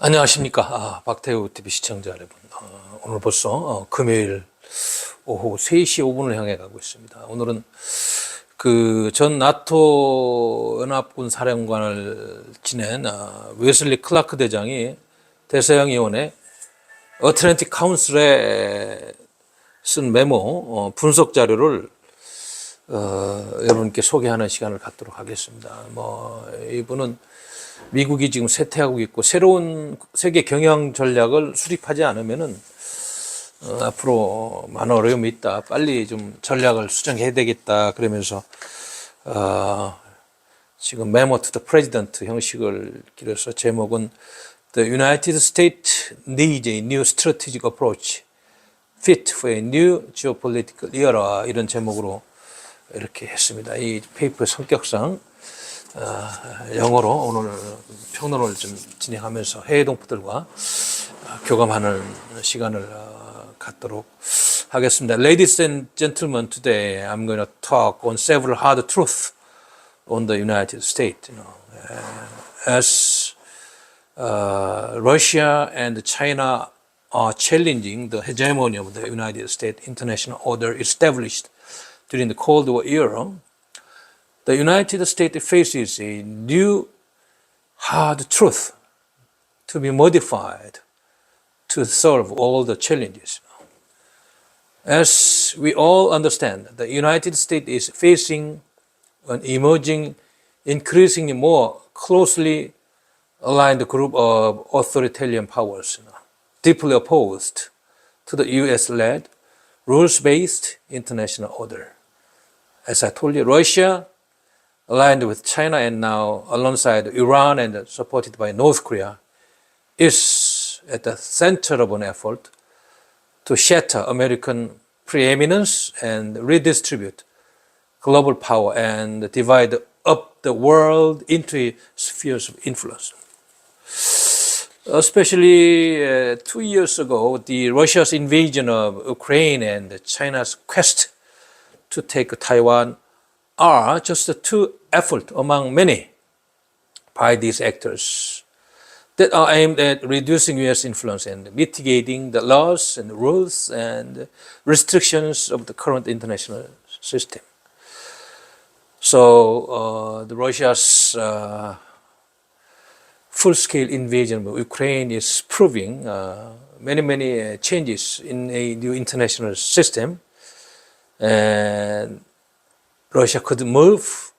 안녕하십니까. 박태우 TV 시청자 여러분. 오늘 벌써 금요일 오후 3시 5분을 향해 가고 있습니다. 오늘은 그 전 나토 연합군 사령관을 지낸 웨슬리 클라크 대장이 대서양위원회 어틀랜틱 카운슬에 쓴 메모 분석 자료를 여러분께 소개하는 시간을 갖도록 하겠습니다. 이분은 미국이 지금 쇠퇴하고 있고 새로운 세계 경영 전략을 수립하지 않으면은 앞으로 많은 어려움이 있다. 빨리 좀 전략을 수정해야 되겠다. 그러면서 지금 메모 투 더 프레지던트 형식을 길어서 제목은 The United States needs a new strategic approach fit for a new geopolitical era 이런 제목으로 이렇게 했습니다. 이 페이퍼의 성격상 영어로 오늘 평론을 좀 진행하면서 해외 동포들과 교감하는 시간을 갖도록 하겠습니다. Ladies and gentlemen, today I'm going to talk on several hard truths on the United States. As Russia and China are challenging the hegemony of the United States international order established during the Cold War era, the United States faces a new hard truth to be modified to solve all the challenges. As we all understand, the United States is facing an emerging, increasingly more closely aligned group of authoritarian powers, deeply opposed to the US-led, rules-based international order. As I told you, Russia, aligned with China and now alongside Iran and supported by North Korea, is at the center of an effort to shatter American preeminence and redistribute global power and divide up the world into spheres of influence. Especially 2 years ago, Russia's invasion of Ukraine and China's quest to take Taiwan are just two efforts among many by these actors that are aimed at reducing US influence and mitigating the laws and rules and restrictions of the current international system. So Russia's full-scale invasion of Ukraine is proving many changes in a new international system, and Russia could move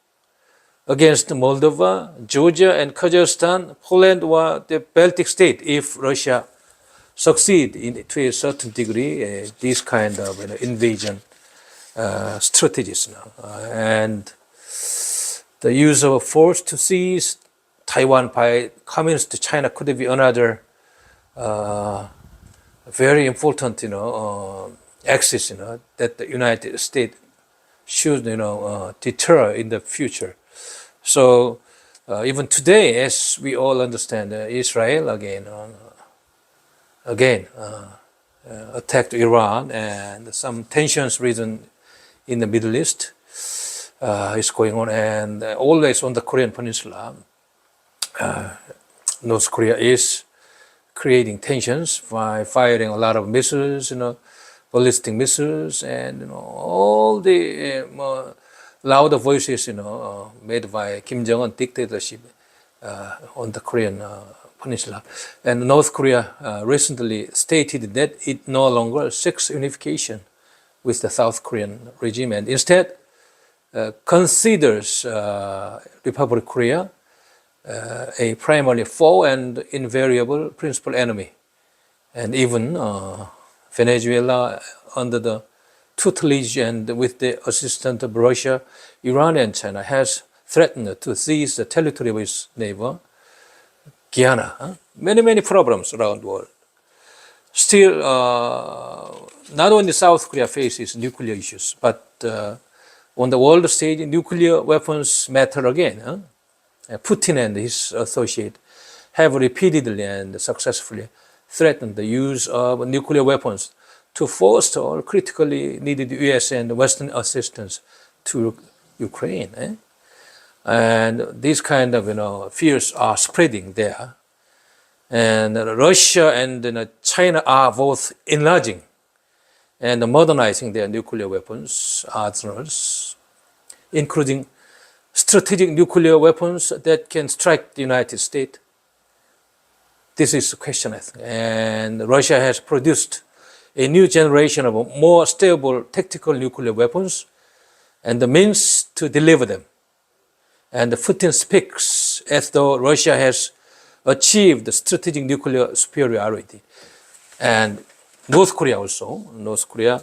against Moldova, Georgia, and Kazakhstan, Poland, or the Baltic state if Russia succeed to a certain degree these kind of invasion strategies now. And the use of force to seize Taiwan by Communist China could be another very important, axis, that the United States should, deter in the future. So even today, as we all understand, Israel again attacked Iran, and some tensions risen in the Middle East is going on, and always on the Korean Peninsula, North Korea is creating tensions by firing a lot of missiles, ballistic missiles, and all the louder voices, made by Kim Jong-un dictatorship on the Korean Peninsula. And North Korea recently stated that it no longer seeks unification with the South Korean regime, and instead considers Republic Korea a primarily foe and invariable principal enemy. And even Venezuela, under the tutelage and with the assistance of Russia, Iran, and China, has threatened to seize the territory of its neighbor, Guyana. Many problems around the world. Still, not only South Korea faces nuclear issues, but on the world stage, nuclear weapons matter again. Putin and his associates have repeatedly and successfully threatened the use of nuclear weapons to forestall critically needed US and Western assistance to Ukraine. And these kind of fears are spreading there. And Russia and China are both enlarging and modernizing their nuclear weapons arsenals, including strategic nuclear weapons that can strike the United States. This is the question, I think. And Russia has produced a new generation of more stable tactical nuclear weapons and the means to deliver them. And Putin speaks as though Russia has achieved strategic nuclear superiority. And North Korea also. North Korea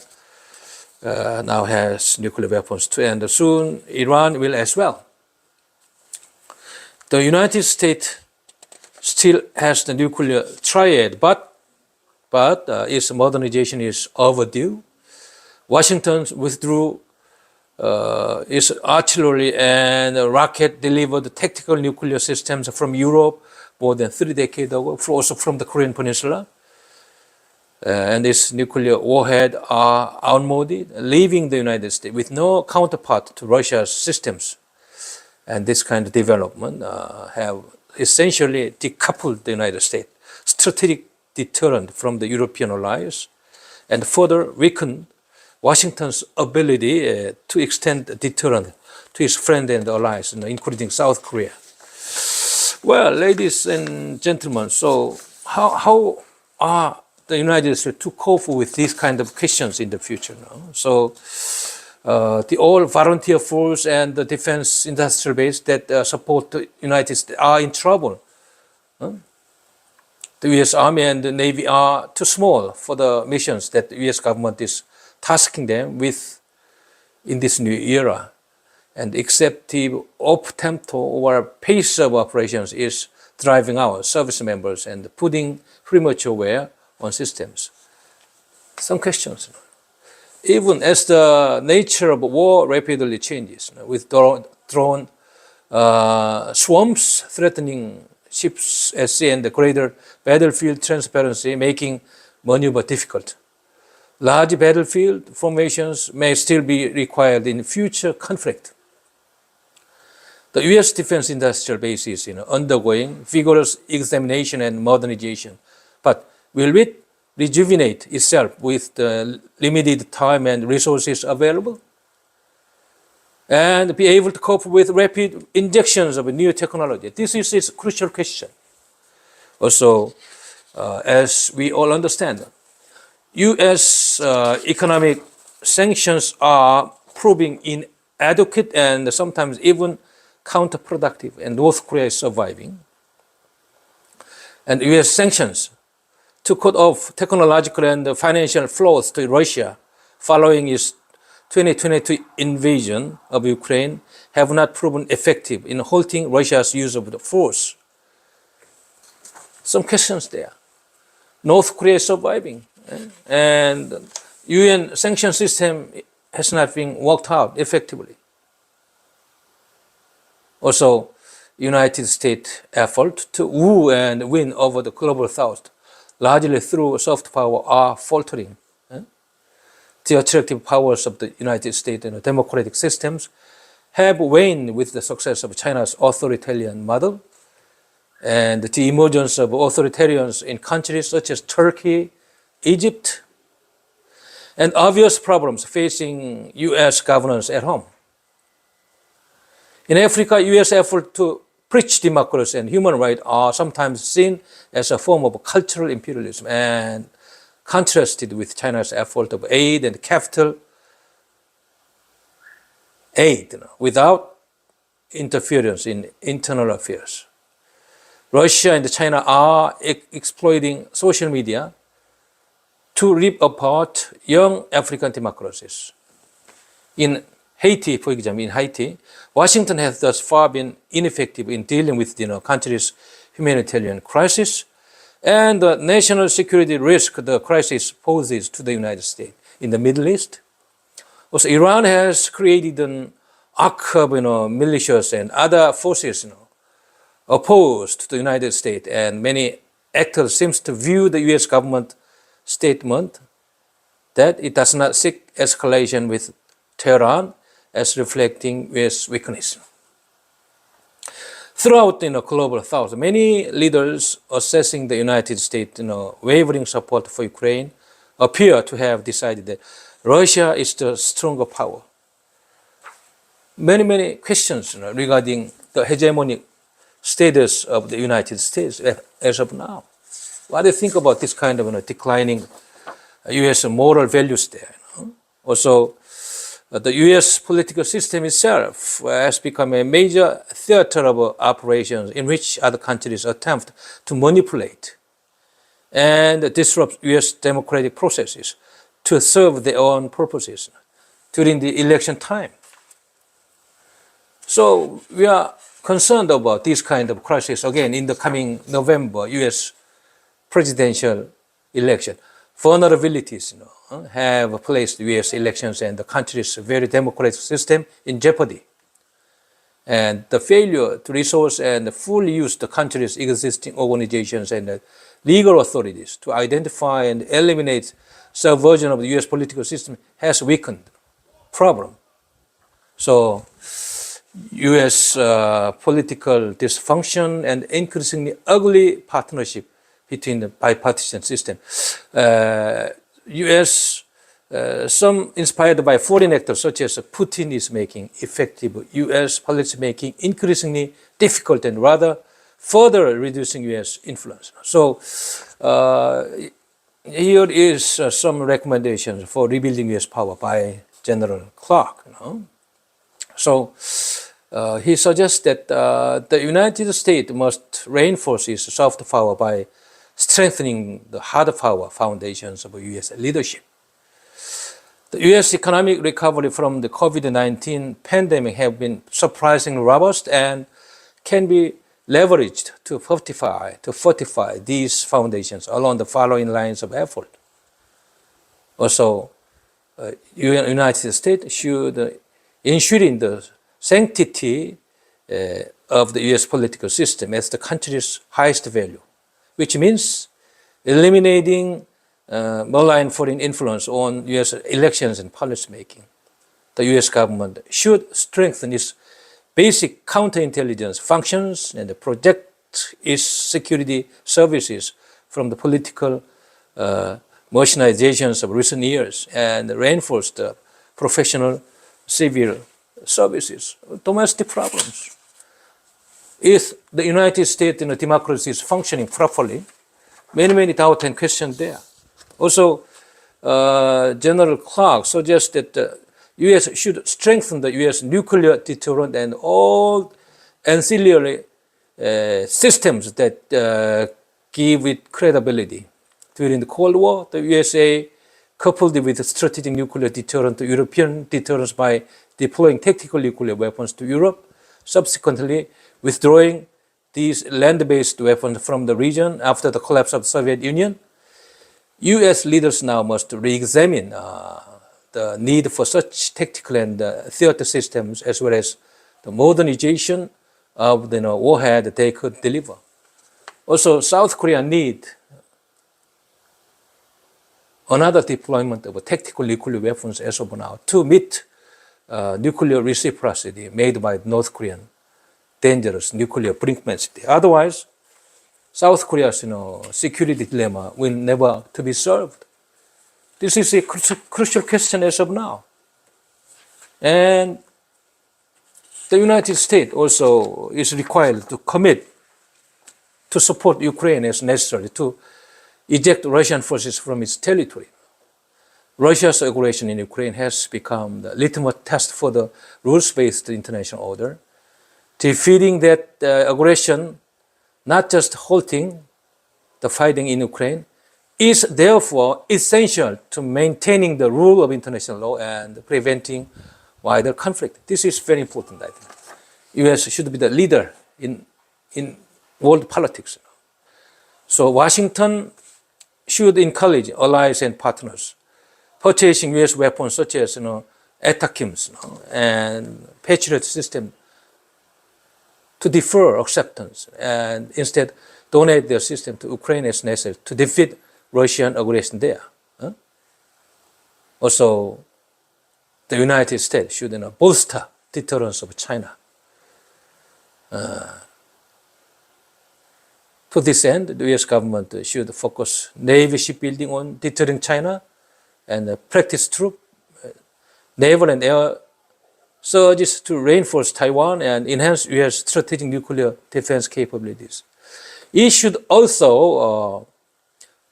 now has nuclear weapons too, and soon Iran will as well. The United States still has the nuclear triad, but its modernization is overdue. Washington withdrew its artillery and rocket-delivered tactical nuclear systems from Europe more than 3 decades ago, also from the Korean Peninsula. And its nuclear warheads are outmoded, leaving the United States with no counterpart to Russia's systems. And this kind of development have essentially decoupled the United States, strategic deterrent from the European allies, and further weakened Washington's ability to extend deterrent to its friends and allies, including South Korea. Well, ladies and gentlemen, so how are the United States to cope with these kind of questions in the future now? So the all volunteer force and the defense industrial base that support the United States are in trouble. The U.S. Army and the Navy are too small for the missions that the U.S. government is tasking them with in this new era. And excessive off-tempo or pace of operations is driving out service members and putting premature wear on systems. Some questions. Even as the nature of war rapidly changes, with drone swarms threatening ships at sea and the greater battlefield transparency making maneuver difficult. Large battlefield formations may still be required in future conflict. The U.S. defense industrial base is undergoing vigorous examination and modernization, but will it rejuvenate itself with the limited time and resources available? And be able to cope with rapid injections of new technology? This is a crucial question. Also, as we all understand, U.S. Economic sanctions are proving inadequate and sometimes even counterproductive, and North Korea is surviving. And U.S. sanctions to cut off technological and financial flows to Russia following its 2022 invasion of Ukraine have not proven effective in halting Russia's use of the force. Some questions there. North Korea is surviving, and UN sanction system has not been worked out effectively. Also, United States effort to woo and win over the global South, largely through soft power, are faltering. The attractive powers of the United States and democratic systems have waned with the success of China's authoritarian model and the emergence of authoritarians in countries such as Turkey, Egypt, and obvious problems facing U.S. governance at home. In Africa, U.S. efforts to preach democracy and human rights are sometimes seen as a form of cultural imperialism and contrasted with China's effort of aid and capital aid without interference in internal affairs. Russia and China are exploiting social media to rip apart young African democracies. In Haiti, for example, Washington has thus far been ineffective in dealing with the country's humanitarian crisis and the national security risk the crisis poses to the United States. In the Middle East, also Iran has created an arc of militias and other forces opposed to the United States, and many actors seem to view the U.S. government statement that it does not seek escalation with Tehran as reflecting U.S. weakness. Throughout global thought, many leaders assessing the United States wavering support for Ukraine appear to have decided that Russia is the stronger power. Many questions regarding the hegemonic status of the United States as of now. What do you think about this kind of declining U.S. moral values there? Also, the U.S. political system itself has become a major theater of operations in which other countries attempt to manipulate and disrupt U.S. democratic processes to serve their own purposes during the election time. So we are concerned about this kind of crisis again in the coming November U.S. presidential election. Vulnerabilities have placed U.S. elections and the country's very democratic system in jeopardy. And the failure to resource and fully use the country's existing organizations and legal authorities to identify and eliminate subversion of the U.S. political system has weakened the problem. So U.S. Political dysfunction and increasingly ugly partnership between the bipartisan system. U.S., some inspired by foreign actors such as Putin is making effective U.S. policy making increasingly difficult and rather further reducing U.S. influence. So here is some recommendations for rebuilding U.S. power by General Clark. So he suggests that the United States must reinforce its soft power by strengthening the hard power foundations of U.S. leadership. The U.S. economic recovery from the COVID-19 pandemic have been surprisingly robust and can be leveraged to fortify these foundations along the following lines of effort. Also, United States should ensuring the sanctity of the U.S. political system as the country's highest value, which means eliminating malign foreign influence on U.S. elections and policy making. The U.S. government should strengthen its basic counterintelligence functions and protect its security services from the political machinations of recent years and reinforce the professional civil services. Domestic problems. If the United States democracy is functioning properly, many doubts and questions there. Also, General Clark suggests that the U.S. should strengthen the U.S. nuclear deterrent and all ancillary systems that give it credibility. During the Cold War, the USA coupled with strategic nuclear deterrent to European deterrence by deploying tactical nuclear weapons to Europe, subsequently withdrawing these land-based weapons from the region after the collapse of the Soviet Union. U.S. leaders now must re-examine the need for such tactical and theater systems as well as the modernization of the warhead that they could deliver. Also, South Korea need another deployment of tactical nuclear weapons as of now to meet nuclear reciprocity made by North Korean dangerous nuclear brinkmanship. Otherwise, South Korea's security dilemma will never to be solved. This is a crucial question as of now. And the United States also is required to commit to support Ukraine as necessary to eject Russian forces from its territory. Russia's aggression in Ukraine has become the litmus test for the rules-based international order. Defeating that aggression, not just halting the fighting in Ukraine, is therefore essential to maintaining the rule of international law and preventing wider conflict. This is very important, I think. U.S. should be the leader in world politics. So Washington should encourage allies and partners purchasing U.S. weapons such as ATACMS and Patriot system to defer acceptance and instead donate their system to Ukraine as necessary to defeat Russian aggression there. Also, the United States should bolster deterrence of China. To this end, the U.S. government should focus Navy shipbuilding on deterring China and practice troop, naval and air surges to reinforce Taiwan and enhance U.S. strategic nuclear defense capabilities. It should also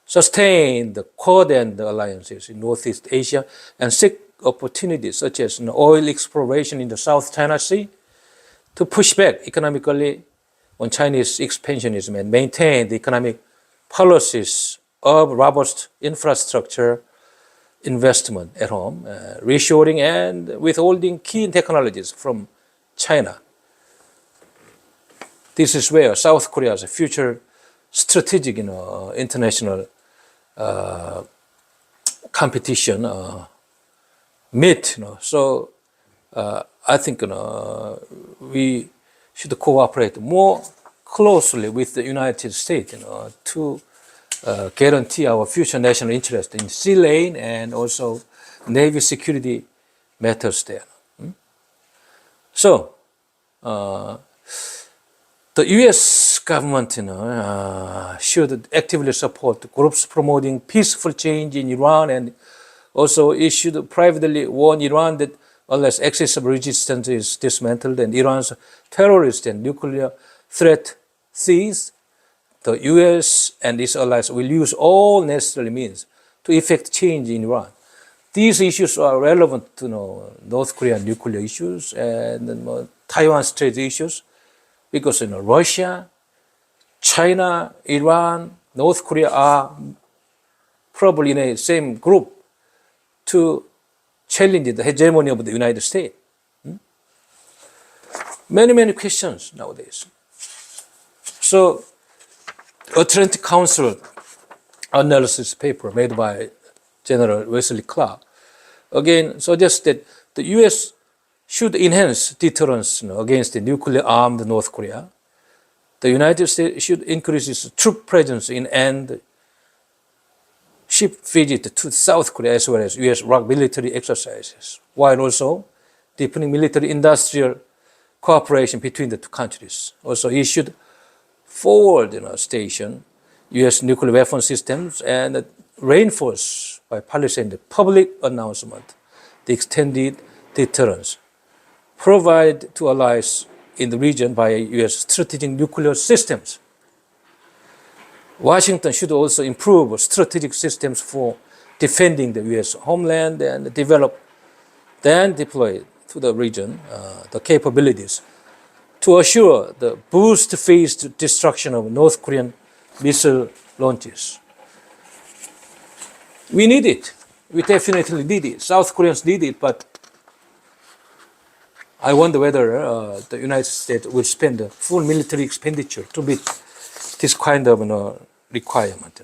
sustain the Quad and the alliances in Northeast Asia and seek opportunities such as oil exploration in the South China Sea to push back economically on Chinese expansionism and maintain the economic policies of robust infrastructure investment at home, reshoring and withholding key technologies from China. This is where South Korea's future strategic international competition meet. So I think we should cooperate more closely with the United States to guarantee our future national interest in sea lane and also Navy security matters there. So the U.S. government should actively support groups promoting peaceful change in Iran, and also it should privately warn Iran that unless excessive resistance is dismantled and Iran's terrorist and nuclear threat cease, the U.S. and its allies will use all necessary means to effect change in Iran. These issues are relevant to North Korean nuclear issues and Taiwan Strait issues, because Russia, China, Iran, North Korea are probably in the same group to challenge the hegemony of the United States. Many questions nowadays. So, Atlantic Council analysis paper made by General Wesley Clark again suggests that the U.S. should enhance deterrence against the nuclear-armed North Korea. The United States should increase its troop presence in and ship visit to South Korea as well as U.S. ROC military exercises, while also deepening military-industrial cooperation between the two countries. Also, it should forward station U.S. nuclear weapon systems and reinforce by policy and public announcement the extended deterrence provided to allies in the region by U.S. strategic nuclear systems. Washington should also improve strategic systems for defending the U.S. homeland and develop, then deploy to the region the capabilities to assure the boost-phased destruction of North Korean missile launches. We need it. We definitely need it. South Koreans need it, but I wonder whether the United States will spend the full military expenditure to meet this kind of requirement.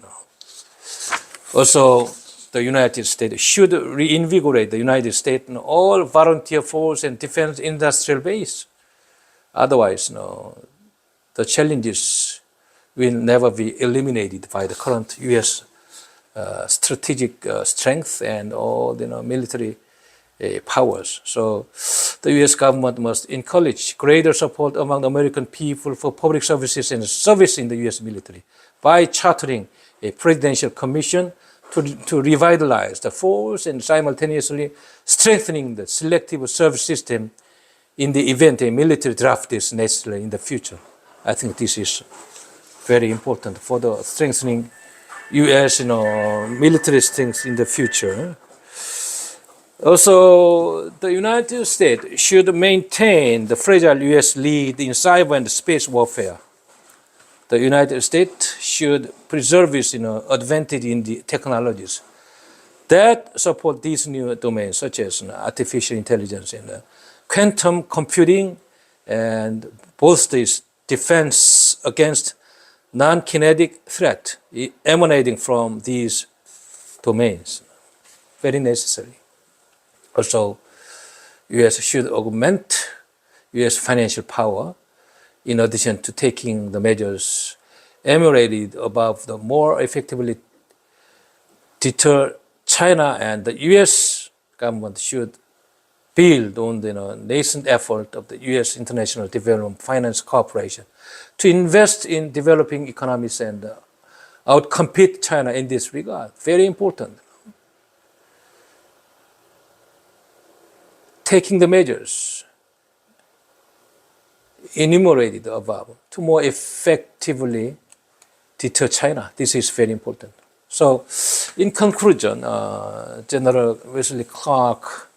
Also, the United States should reinvigorate the United States in all volunteer force and defense industrial base. Otherwise, the challenges will never be eliminated by the current U.S. Strategic strength and all the military powers. So the U.S. government must encourage greater support among the American people for public services and service in the U.S. military by chartering a presidential commission to revitalize the force and simultaneously strengthening the selective service system in the event a military draft is necessary in the future. I think this is very important for the strengthening U.S. military strength in the future. Also, the United States should maintain the fragile U.S. lead in cyber and space warfare. The United States should preserve its advantage in the technologies that support these new domains, such as artificial intelligence and quantum computing, and bolster its defense against non-kinetic threat emanating from these domains. Very necessary. Also, U.S. should augment U.S. financial power in addition to taking the measures enumerated above the more effectively deter China, and the U.S. government should build on the nascent effort of the U.S. International Development Finance Corporation to invest in developing economies and outcompete China in this regard. Very important. Taking the measures enumerated above to more effectively deter China. This is very important. So, in conclusion, General Wesley Clark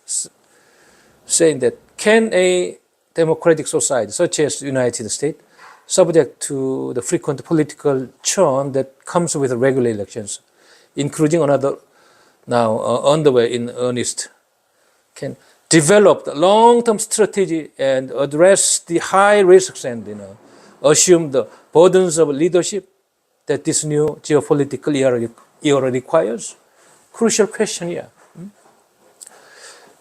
saying that can a democratic society such as the United States, subject to the frequent political churn that comes with regular elections, including another now underway in earnest, can develop the long-term strategy and address the high risks and assume the burdens of leadership that this new geopolitical era requires? Crucial question here.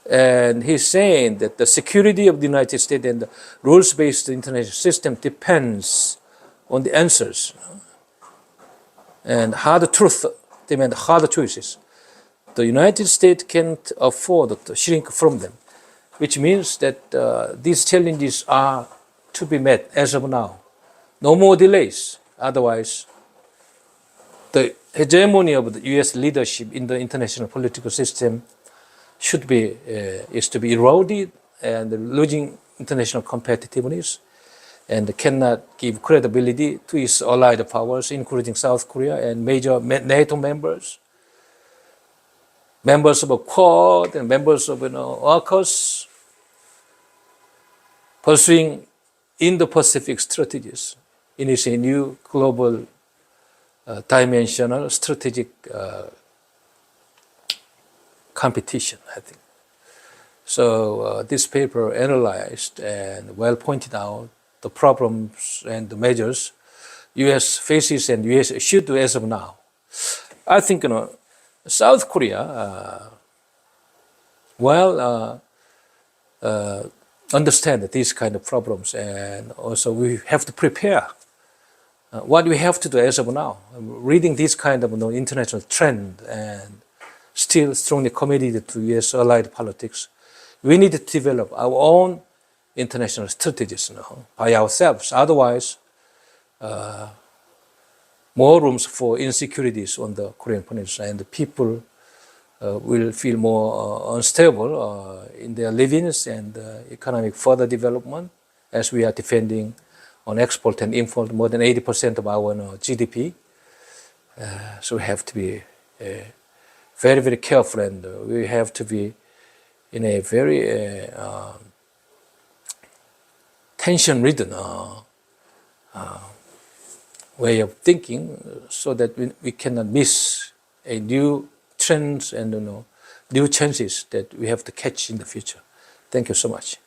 And he's saying that the security of the United States and the rules-based international system depends on the answers. And hard truth demand hard choices. The United States can't afford to shrink from them, which means that these challenges are to be met as of now. No more delays. Otherwise, the hegemony of the U.S. leadership in the international political system is to be eroded and losing international competitiveness, and cannot give credibility to its allied powers, including South Korea and major NATO members of a Quad and members of AUKUS, pursuing Indo-Pacific strategies in its new global dimensional strategic competition, I think. So this paper analyzed and well pointed out the problems and the measures U.S. faces and U.S. should do as of now. I think South Korea understand these kind of problems, and also we have to prepare what we have to do as of now. Reading this kind of international trend and still strongly committed to U.S. allied politics, we need to develop our own international strategies by ourselves. Otherwise, more rooms for insecurities on the Korean Peninsula, and the people will feel more unstable in their livings and economic further development, as we are defending on export and import more than 80% of our GDP. So we have to be very, very careful, and we have to be in a very tension-ridden way of thinking, so that we cannot miss a new trends and new chances that we have to catch in the future. Thank you so much.